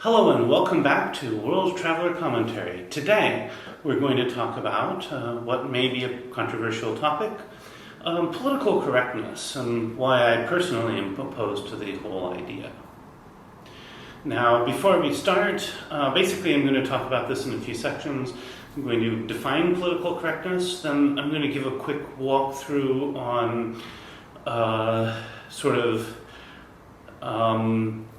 Hello and welcome back to World Traveler Commentary. Today we're going to talk about what may be a controversial topic, political correctness, and why I personally am opposed to the whole idea. Now, before we start, basically I'm going to talk about this in a few sections. I'm going to define political correctness, then I'm going to give a quick walkthrough on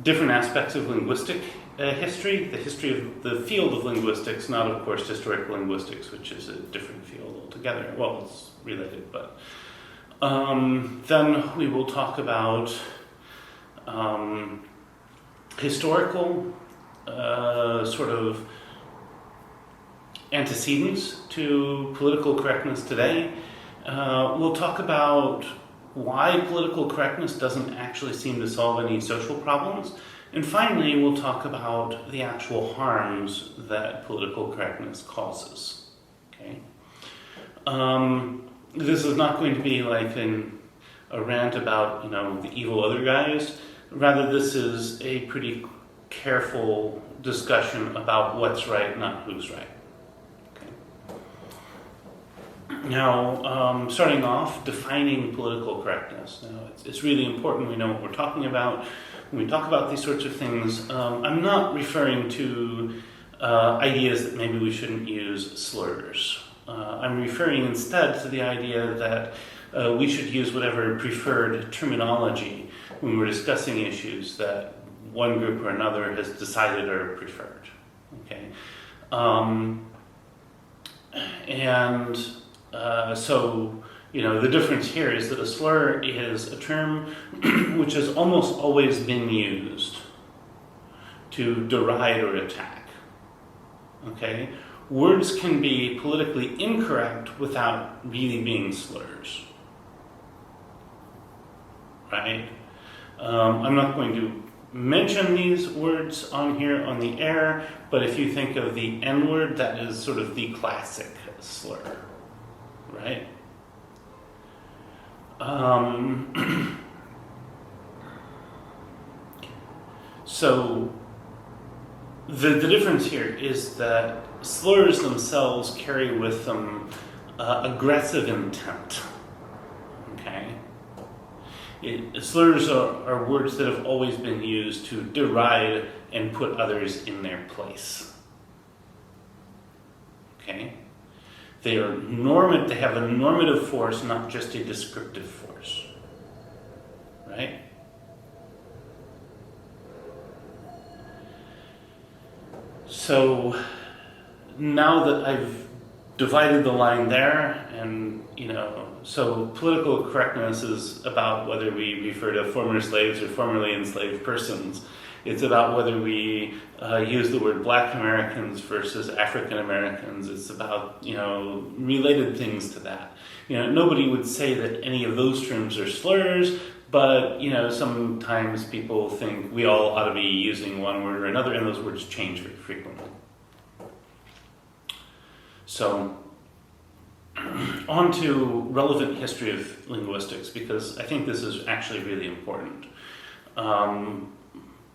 different aspects of linguistic history, the history of the field of linguistics, not of course historical linguistics, which is a different field altogether. Well, it's related, but then we will talk about historical antecedents to political correctness today. We'll talk about why political correctness doesn't actually seem to solve any social problems. And finally, we'll talk about the actual harms that political correctness causes. Okay? This is not going to be like a rant about, the evil other guys. Rather, this is a pretty careful discussion about what's right, not who's right. Now, starting off, defining political correctness. Now, it's really important we know what we're talking about. When we talk about these sorts of things, I'm not referring to ideas that maybe we shouldn't use slurs. I'm referring instead to the idea that we should use whatever preferred terminology when we're discussing issues that one group or another has decided are preferred. Okay? The difference here is that a slur is a term which has almost always been used to deride or attack. Okay? Words can be politically incorrect without really being slurs. Right? I'm not going to mention these words on here on the air, but if you think of the N-word, that is sort of the classic slur, right? So the difference here is that slurs themselves carry with them aggressive intent. Okay? Slurs are words that have always been used to deride and put others in their place. Okay? They have a normative force, not just a descriptive force. Right? So now that I've divided the line there, and so political correctness is about whether we refer to former slaves or formerly enslaved persons. It's about whether we use the word Black Americans versus African Americans. It's about, related things to that. Nobody would say that any of those terms are slurs, but, sometimes people think we all ought to be using one word or another, and those words change very frequently. So, on to relevant history of linguistics, because I think this is actually really important.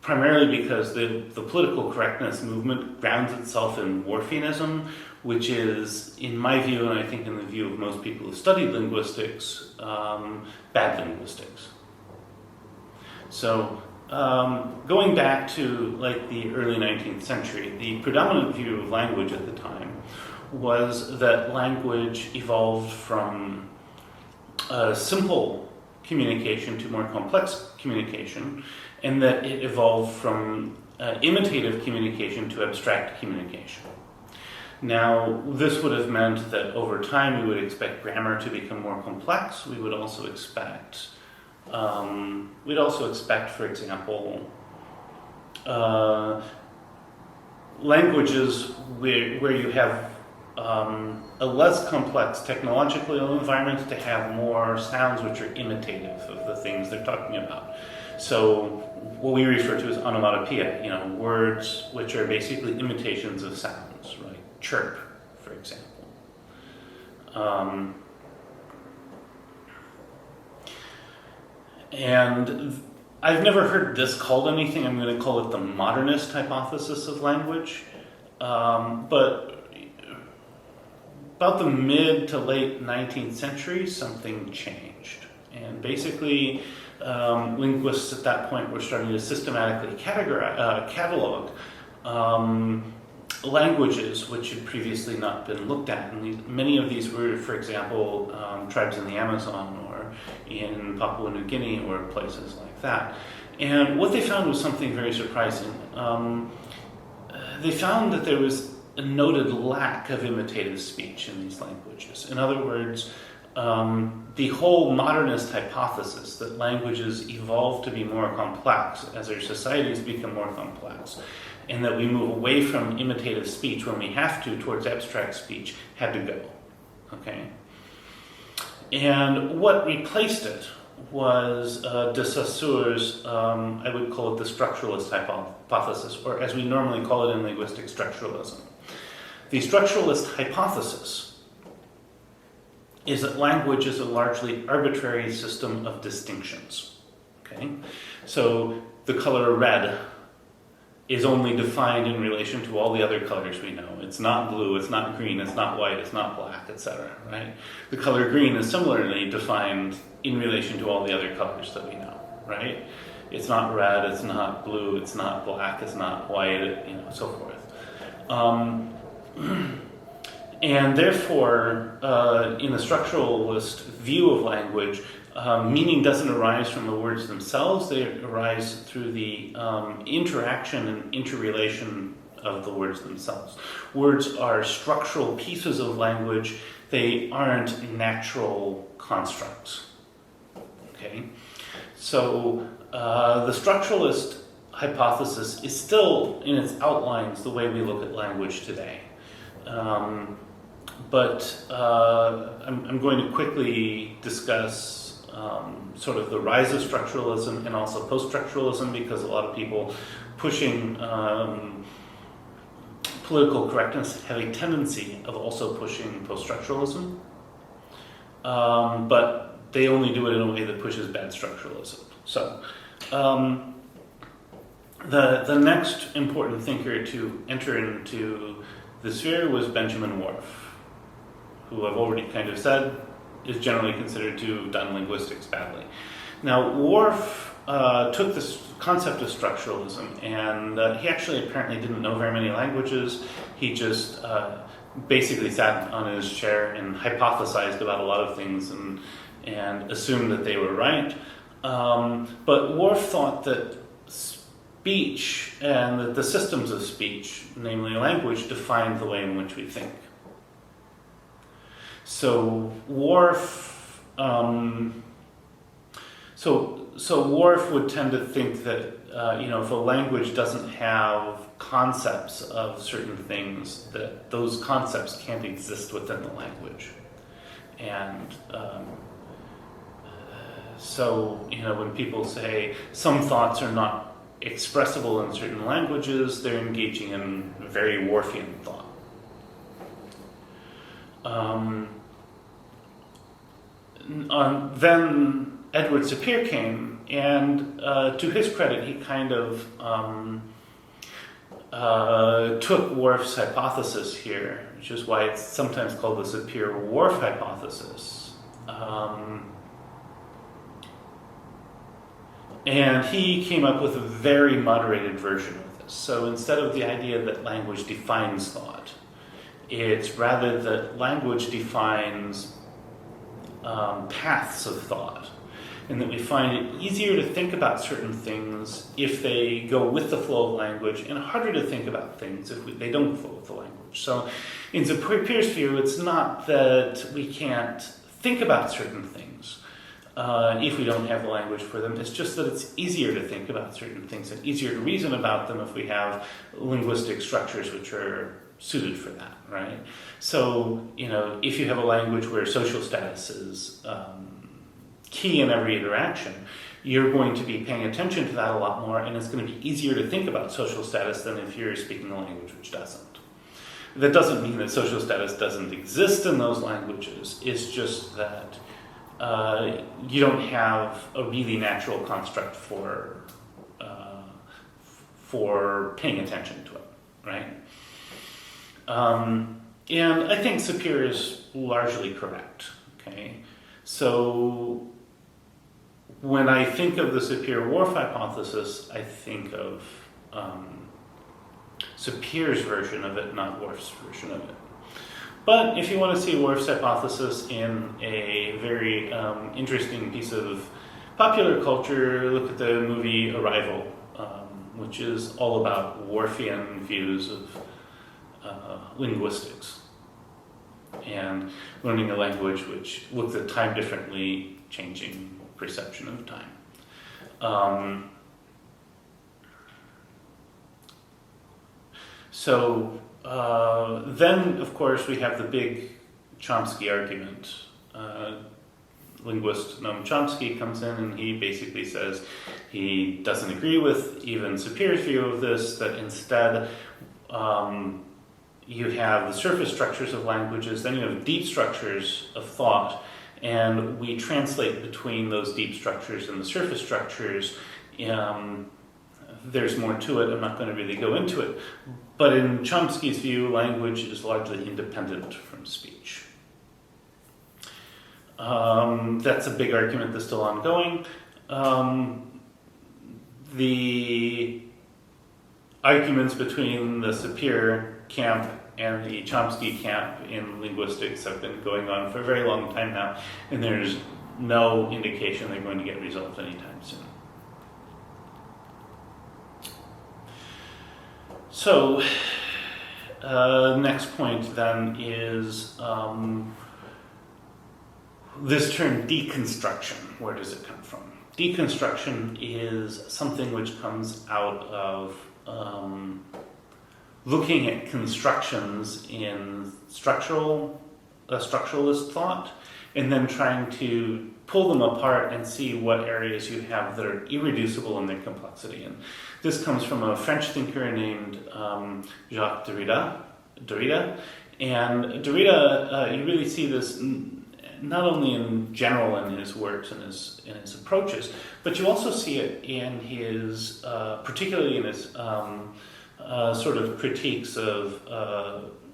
Primarily because the political correctness movement grounds itself in Wharfianism, which is, in my view, and I think in the view of most people who studied linguistics, bad linguistics. So, going back to the early 19th century, the predominant view of language at the time was that language evolved from simple communication to more complex communication, and that it evolved from imitative communication to abstract communication. Now, this would have meant that over time we would expect grammar to become more complex. We would also expect, for example, languages where you have a less complex technological environment to have more sounds which are imitative of the things they're talking about. So what we refer to as onomatopoeia, words which are basically imitations of sounds, right? Chirp, for example. And I've never heard this called anything. I'm going to call it the modernist hypothesis of language. But about the mid to late 19th century, something changed. And basically, linguists at that point were starting to systematically catalog languages which had previously not been looked at. And many of these were, for example, tribes in the Amazon or in Papua New Guinea or places like that. And what they found was something very surprising. They found that there was a noted lack of imitative speech in these languages. In other words, the whole modernist hypothesis that languages evolve to be more complex as our societies become more complex, and that we move away from imitative speech when we have to towards abstract speech, had to go. Okay? And what replaced it was de Saussure's, I would call it the structuralist hypothesis, or as we normally call it in linguistics, structuralism. The structuralist hypothesis is that language is a largely arbitrary system of distinctions. Okay? So the color red is only defined in relation to all the other colors we know. It's not blue, it's not green, it's not white, it's not black, etc. Right? The color green is similarly defined in relation to all the other colors that we know. Right? It's not red, it's not blue, it's not black, it's not white, so forth. And therefore, in the structuralist view of language, meaning doesn't arise from the words themselves, they arise through the interaction and interrelation of the words themselves. Words are structural pieces of language, they aren't natural constructs. Okay? So the structuralist hypothesis is still, in its outlines, the way we look at language today. But I'm going to quickly discuss sort of the rise of structuralism and also post-structuralism, because a lot of people pushing political correctness have a tendency of also pushing post-structuralism. But they only do it in a way that pushes bad structuralism. So the next important thinker to enter into the sphere was Benjamin Wharf, who I've already kind of said is generally considered to have done linguistics badly. Now, Wharf took this concept of structuralism, and he actually apparently didn't know very many languages. He just basically sat on his chair and hypothesized about a lot of things and assumed that they were right. But Wharf thought that speech and that the systems of speech, namely language, defined the way in which we think. So Wharf, Wharf would tend to think that if a language doesn't have concepts of certain things, that those concepts can't exist within the language. And when people say some thoughts are not expressible in certain languages, they're engaging in very Whorfian thought. Then Edward Sapir came, and to his credit, he kind of took Whorf's hypothesis here, which is why it's sometimes called the Sapir-Whorf hypothesis. And he came up with a very moderated version of this. So instead of the idea that language defines thought, it's rather that language defines paths of thought, and that we find it easier to think about certain things if they go with the flow of language, and harder to think about things if they don't flow with the language. So in Sapir's view, it's not that we can't think about certain things if we don't have the language for them. It's just that it's easier to think about certain things and easier to reason about them if we have linguistic structures which are suited for that, right? So, if you have a language where social status is key in every interaction, you're going to be paying attention to that a lot more, and it's going to be easier to think about social status than if you're speaking a language which doesn't. That doesn't mean that social status doesn't exist in those languages. It's just that you don't have a really natural construct for paying attention to it, right? And I think Sapir is largely correct, okay? So when I think of the Sapir-Whorf hypothesis, I think of Sapir's version of it, not Whorf's version of it. But if you want to see Whorf's hypothesis in a very interesting piece of popular culture, look at the movie Arrival, which is all about Whorfian views of linguistics and learning a language which looks at time differently, changing perception of time. Then, of course, we have the big Chomsky argument. Linguist Noam Chomsky comes in and he basically says he doesn't agree with even Sapir's view of this, that instead you have the surface structures of languages, then you have deep structures of thought, and we translate between those deep structures and the surface structures. There's more to it, I'm not going to really go into it. But in Chomsky's view, language is largely independent from speech. That's a big argument that's still ongoing. The arguments between the Sapir camp and the Chomsky camp in linguistics have been going on for a very long time now, and there's no indication they're going to get resolved anytime soon. So, next point then is this term deconstruction. Where does it come from? Deconstruction is something which comes out of looking at constructions in structuralist thought, and then trying to pull them apart and see what areas you have that are irreducible in their complexity. And this comes from a French thinker named Jacques Derrida. And Derrida, you really see this not only in general in his works and his approaches, but you also see it in his, particularly in his sort of critiques of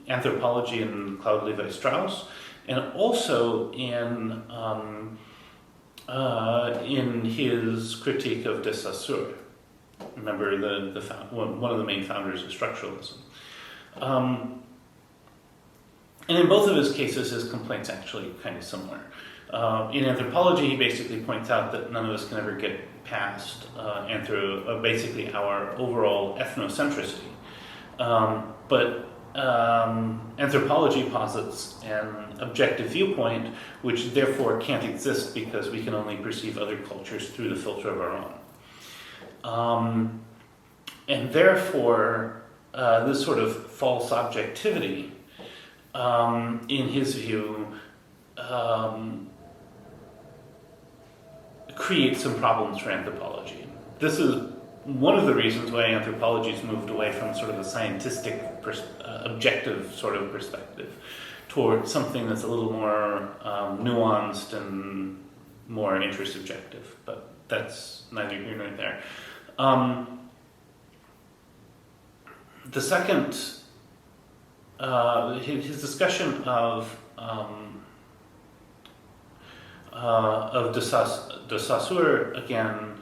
anthropology and Claude Lévi-Strauss, and also in his critique of de Saussure. Remember one of the main founders of structuralism. And in both of his cases, his complaint's actually kind of similar. In anthropology, he basically points out that none of us can ever get past basically our overall ethnocentricity. But anthropology posits an objective viewpoint which therefore can't exist because we can only perceive other cultures through the filter of our own. And therefore, this sort of false objectivity, in his view, creates some problems for anthropology. This is one of the reasons why anthropology's moved away from sort of a scientific, objective sort of perspective toward something that's a little more nuanced and more intersubjective. But that's neither here nor there. The second, his discussion of de Saussure again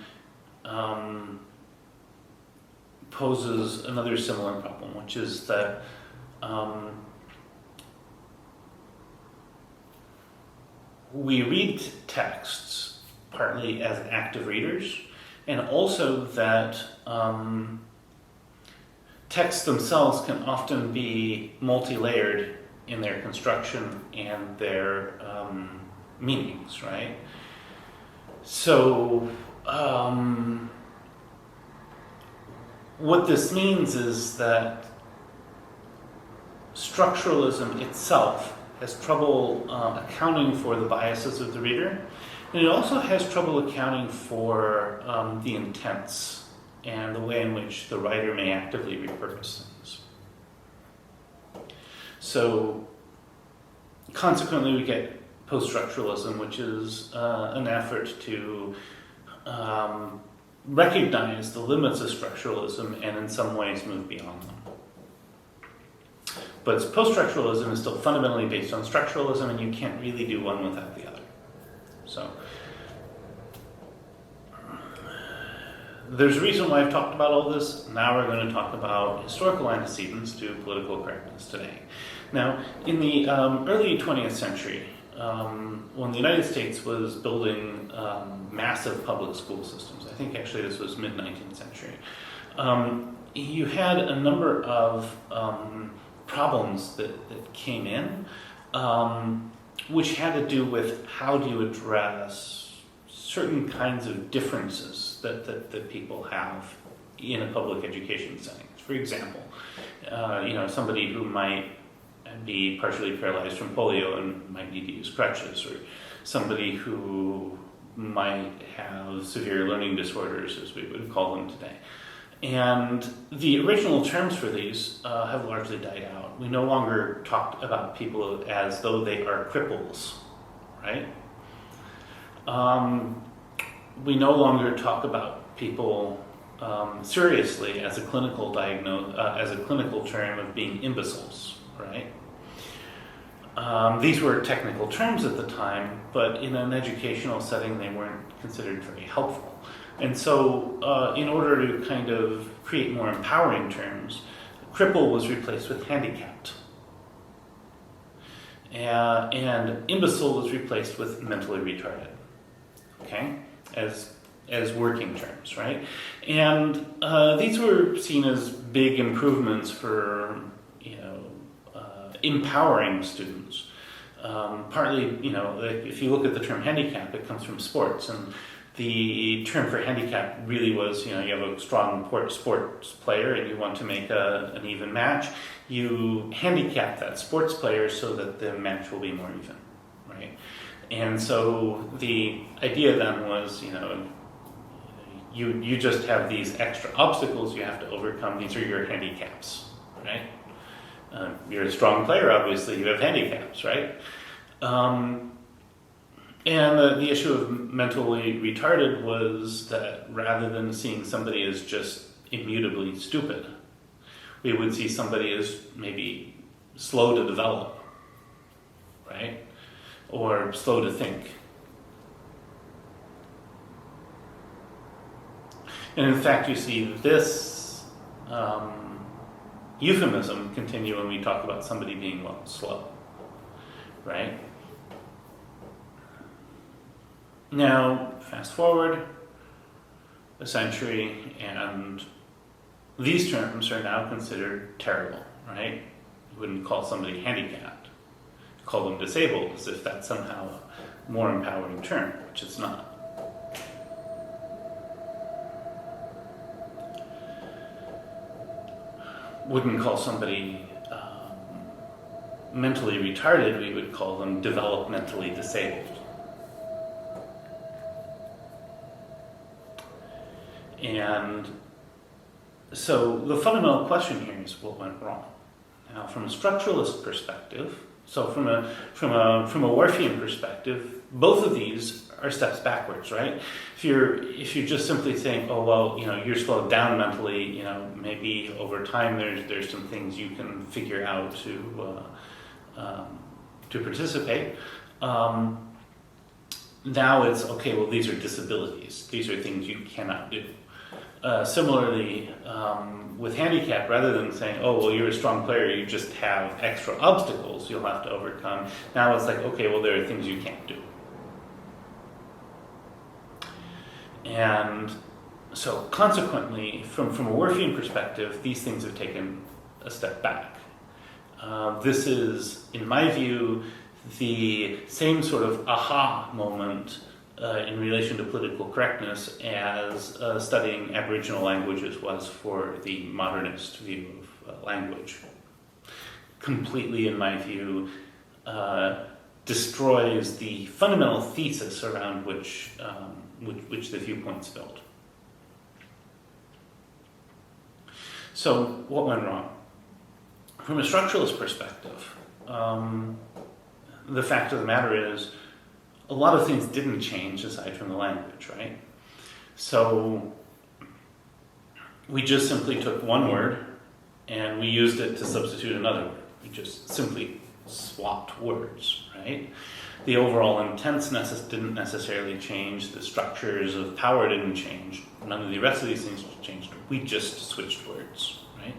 poses another similar problem, which is that we read texts partly as active readers, and also that texts themselves can often be multi-layered in their construction and their meanings, right? So what this means is that structuralism itself has trouble accounting for the biases of the reader, and it also has trouble accounting for the intents and the way in which the writer may actively repurpose things. So consequently, we get post-structuralism, which is an effort to recognize the limits of structuralism and in some ways move beyond them. But post-structuralism is still fundamentally based on structuralism, and you can't really do one without the other. So there's a reason why I've talked about all this. Now we're going to talk about historical antecedents to political correctness today. Now, in the early 20th century, when the United States was building massive public school systems, I think actually this was mid-19th century, you had a number of problems that came in, which had to do with how do you address certain kinds of differences that people have in a public education setting. For example, somebody who might be partially paralyzed from polio and might need to use crutches, or somebody who might have severe learning disorders, as we would call them today. And the original terms for these have largely died out. We no longer talk about people as though they are cripples, right? We no longer talk about people seriously as a clinical as a clinical term of being imbeciles, right? These were technical terms at the time, but in an educational setting, they weren't considered very helpful. And so, in order to kind of create more empowering terms, cripple was replaced with handicapped. And imbecile was replaced with mentally retarded, okay, as working terms, right? And these were seen as big improvements for, empowering students. Partly, if you look at the term handicap, it comes from sports, and the term for handicap really was, you have a strong sports player and you want to make an even match. You handicap that sports player so that the match will be more even, right? And so the idea then was, you just have these extra obstacles you have to overcome. These are your handicaps, right? You're a strong player, obviously, you have handicaps, right? And the issue of mentally retarded was that rather than seeing somebody as just immutably stupid, we would see somebody as maybe slow to develop, right? Or slow to think. And in fact, you see this euphemism continue when we talk about somebody being, slow, right? Now, fast forward a century, and these terms are now considered terrible, right? You wouldn't call somebody handicapped. You call them disabled, as if that's somehow a more empowering term, which it's not. Wouldn't call somebody mentally retarded, we would call them developmentally disabled. And so the fundamental question here is what went wrong. Now, from a structuralist perspective, so from a Wharfian perspective, both of these are steps backwards, right? If you're just simply saying, you're slowed down mentally, maybe over time there's some things you can figure out to participate. Now it's these are disabilities. These are things you cannot do. Similarly, with handicap, rather than saying, you're a strong player, you just have extra obstacles you'll have to overcome. Now it's like, there are things you can't do. And so consequently, from a Whorfian perspective, these things have taken a step back. This is, in my view, the same sort of aha moment in relation to political correctness as studying Aboriginal languages was for the modernist view of language. Completely, in my view, destroys the fundamental thesis around which the viewpoint's built. So, what went wrong? From a structuralist perspective, the fact of the matter is, a lot of things didn't change aside from the language, right? So we just simply took one word and we used it to substitute another word. We just simply swapped words, right? The overall intents didn't necessarily change. The structures of power didn't change. None of the rest of these things changed. We just switched words, right?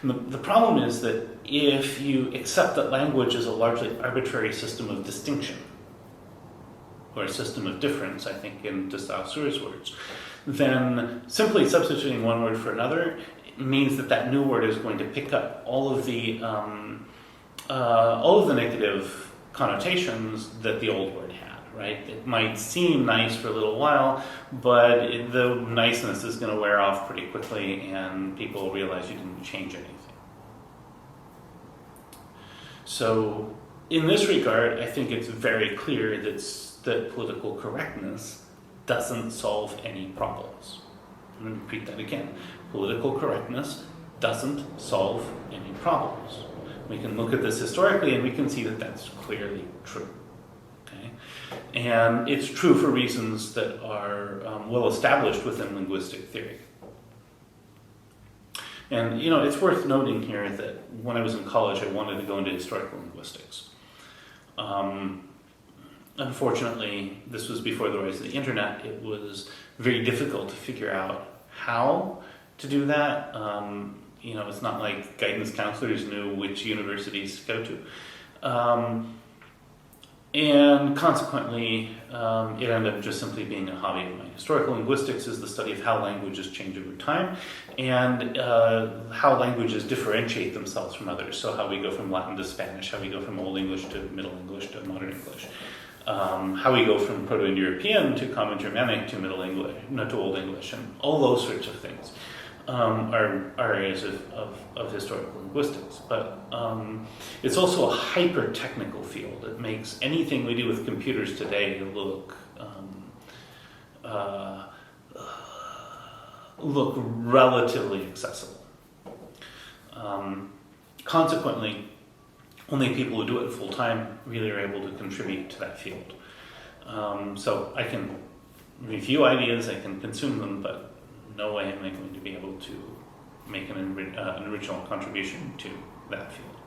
And the problem is that if you accept that language is a largely arbitrary system of distinction, or a system of difference, I think, in de Saussure's words, then simply substituting one word for another means that new word is going to pick up all of the negative connotations that the old word had, right? It might seem nice for a little while, but the niceness is going to wear off pretty quickly, and people realize you didn't change anything. So, in this regard, I think it's very clear that political correctness doesn't solve any problems. I'm going to repeat that again. Political correctness doesn't solve any problems. We can look at this historically and we can see that that's clearly true. Okay? And it's true for reasons that are well established within linguistic theory. And it's worth noting here that when I was in college, I wanted to go into historical linguistics. Unfortunately, this was before the rise of the internet. It was very difficult to figure out how to do that. It's not like guidance counselors knew which universities to go to. And consequently, it ended up just simply being a hobby of mine. Historical linguistics is the study of how languages change over time and how languages differentiate themselves from others. So how we go from Latin to Spanish, how we go from Old English to Middle English to Modern English. How we go from Proto-Indo-European to Common Germanic to Middle English, to Old English, and all those sorts of things are areas of historical linguistics. But it's also a hyper-technical field. It makes anything we do with computers today look relatively accessible. Consequently, only people who do it full time really are able to contribute to that field. So I can review ideas, I can consume them, but no way am I going to be able to make an original contribution to that field.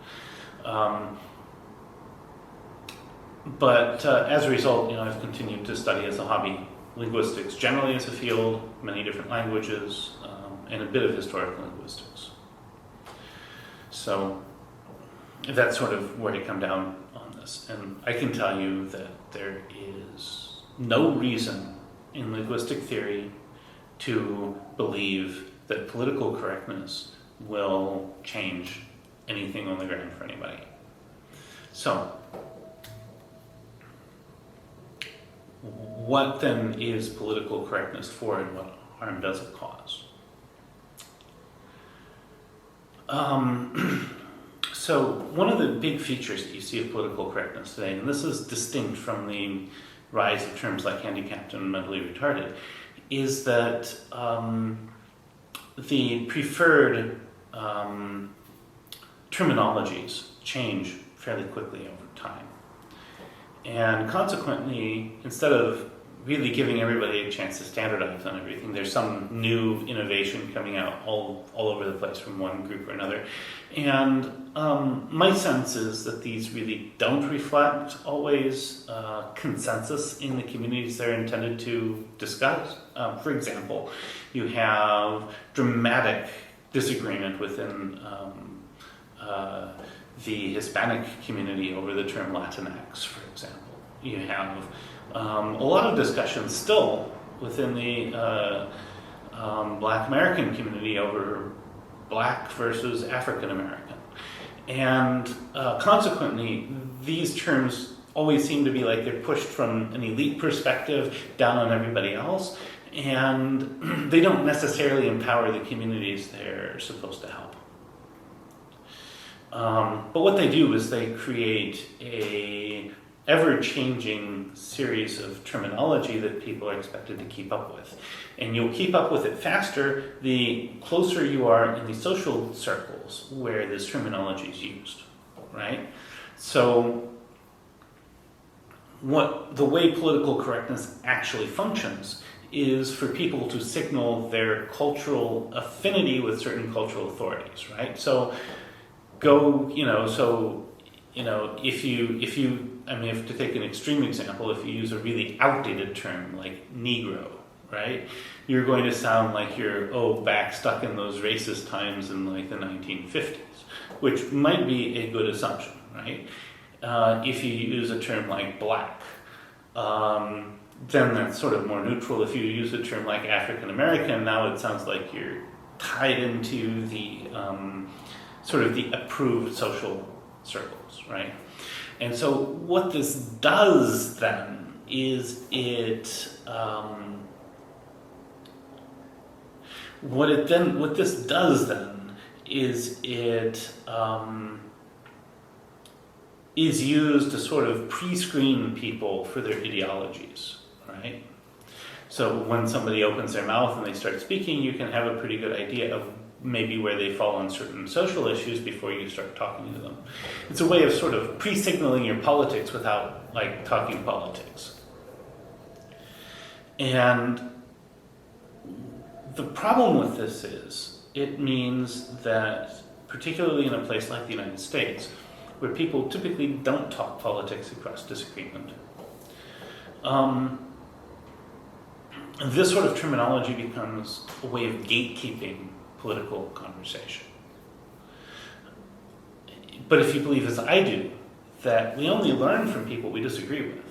But as a result, I've continued to study as a hobby linguistics generally as a field, many different languages, and a bit of historical linguistics. So that's sort of where I come down on this. And I can tell you that there is no reason in linguistic theory to believe that political correctness will change anything on the ground for anybody. So, what then is political correctness for, and what harm does it cause? So one of the big features that you see of political correctness today, and this is distinct from the rise of terms like handicapped and mentally retarded, is that the preferred terminologies change fairly quickly over time. And consequently, instead of really giving everybody a chance to standardize on everything, there's some new innovation coming out all over the place from one group or another. And my sense is that these really don't reflect always consensus in the communities they're intended to discuss. For example, you have dramatic disagreement within the Hispanic community over the term Latinx, for example. You have a lot of discussion still within the Black American community over Black versus African American. And consequently, these terms always seem to be like they're pushed from an elite perspective down on everybody else, and they don't necessarily empower the communities they're supposed to help. But what they do is they create a ever-changing series of terminology that people are expected to keep up with. And you'll keep up with it faster the closer you are in the social circles where this terminology is used, right? So what the way political correctness actually functions is for people to signal their cultural affinity with certain cultural authorities, right? So if to take an extreme example, if you use a really outdated term like Negro, right, you're going to sound like you're back stuck in those racist times in like the 1950s, which might be a good assumption, right? If you use a term like black, then that's sort of more neutral. If you use a term like African American, now it sounds like you're tied into the sort of the approved social circles, right? And so what this does then is it is used to sort of pre-screen people for their ideologies, right? So when somebody opens their mouth and they start speaking, you can have a pretty good idea of maybe where they fall on certain social issues before you start talking to them. It's a way of sort of pre-signaling your politics without like talking politics. And the problem with this is it means that, particularly in a place like the United States, where people typically don't talk politics across disagreement, this sort of terminology becomes a way of gatekeeping political conversation. But if you believe, as I do, that we only learn from people we disagree with,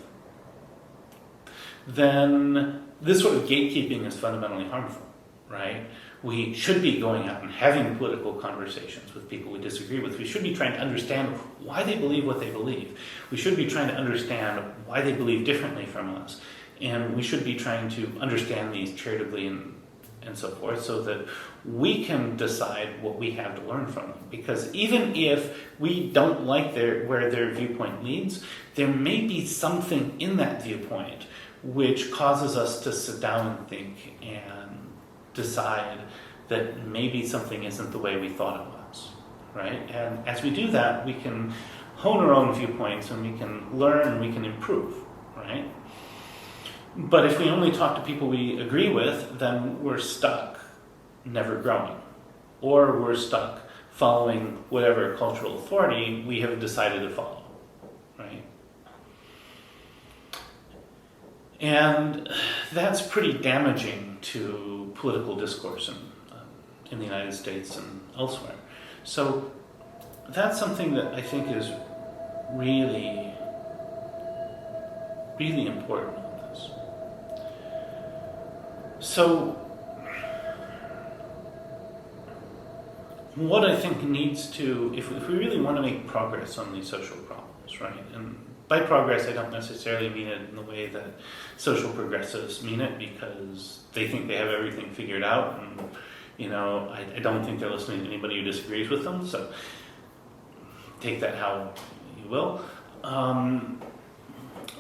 then this sort of gatekeeping is fundamentally harmful, right? We should be going out and having political conversations with people we disagree with. We should be trying to understand why they believe what they believe. We should be trying to understand why they believe differently from us. And we should be trying to understand these charitably and so forth, so that we can decide what we have to learn from them. Because even if we don't like where their viewpoint leads, there may be something in that viewpoint which causes us to sit down and think and decide that maybe something isn't the way we thought it was, right? And as we do that, we can hone our own viewpoints and we can learn and we can improve, right? But if we only talk to people we agree with, then we're stuck never growing. Or we're stuck following whatever cultural authority we have decided to follow, right? And that's pretty damaging to political discourse in the United States and elsewhere. So that's something that I think is really, really important with this. So what I think needs to, if we really want to make progress on these social problems, right? And by progress, I don't necessarily mean it in the way that social progressives mean it, because they think they have everything figured out, and I don't think they're listening to anybody who disagrees with them, so take that how you will.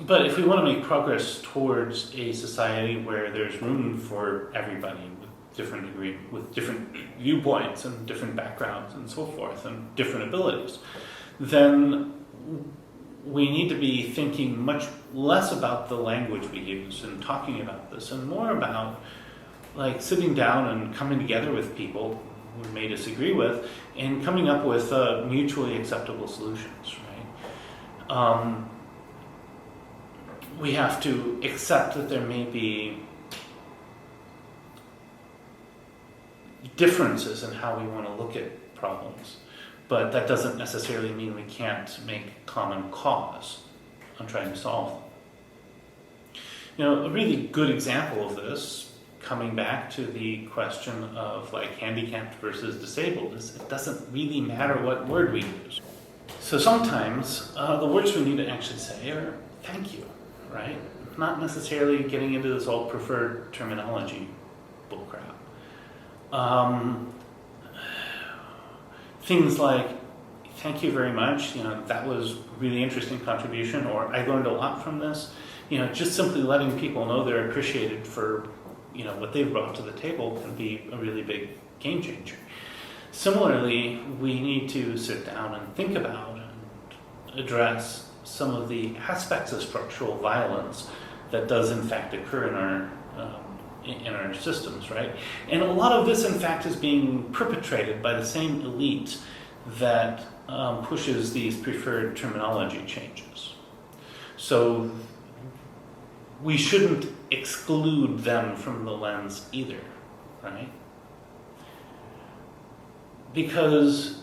But if we want to make progress towards a society where there's room for everybody with different viewpoints and different backgrounds and so forth and different abilities, then we need to be thinking much less about the language we use and talking about this, and more about like sitting down and coming together with people we may disagree with and coming up with mutually acceptable solutions, right? We have to accept that there may be differences in how we want to look at problems, but that doesn't necessarily mean we can't make common cause on trying to solve them. A really good example of this, coming back to the question of like handicapped versus disabled, is it doesn't really matter what word we use. So sometimes the words we need to actually say are thank you, right? Not necessarily getting into this all preferred terminology bullcrap. Things like, thank you very much, that was a really interesting contribution, or I learned a lot from this. Just simply letting people know they're appreciated for, what they've brought to the table can be a really big game changer. Similarly, we need to sit down and think about and address some of the aspects of structural violence that does in fact occur in our systems, right? And a lot of this, in fact, is being perpetrated by the same elite that pushes these preferred terminology changes. So we shouldn't exclude them from the lens either, right? Because,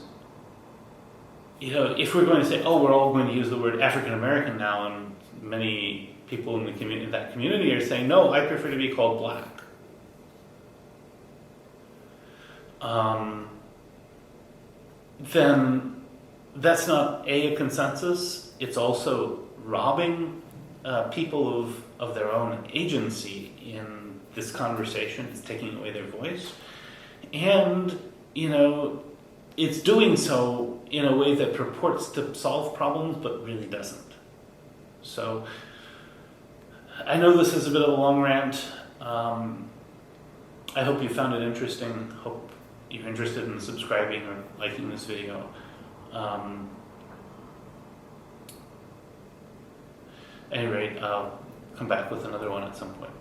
you know, if we're going to say, oh, we're all going to use the word African American now, and many people in that community are saying, no, I prefer to be called black. Then that's not a consensus. It's also robbing people of their own agency in this conversation. It's taking away their voice. And, you know, it's doing so in a way that purports to solve problems, but really doesn't. So I know this is a bit of a long rant. I hope you found it interesting. Hope you're interested in subscribing or liking this video. At any rate, I'll come back with another one at some point.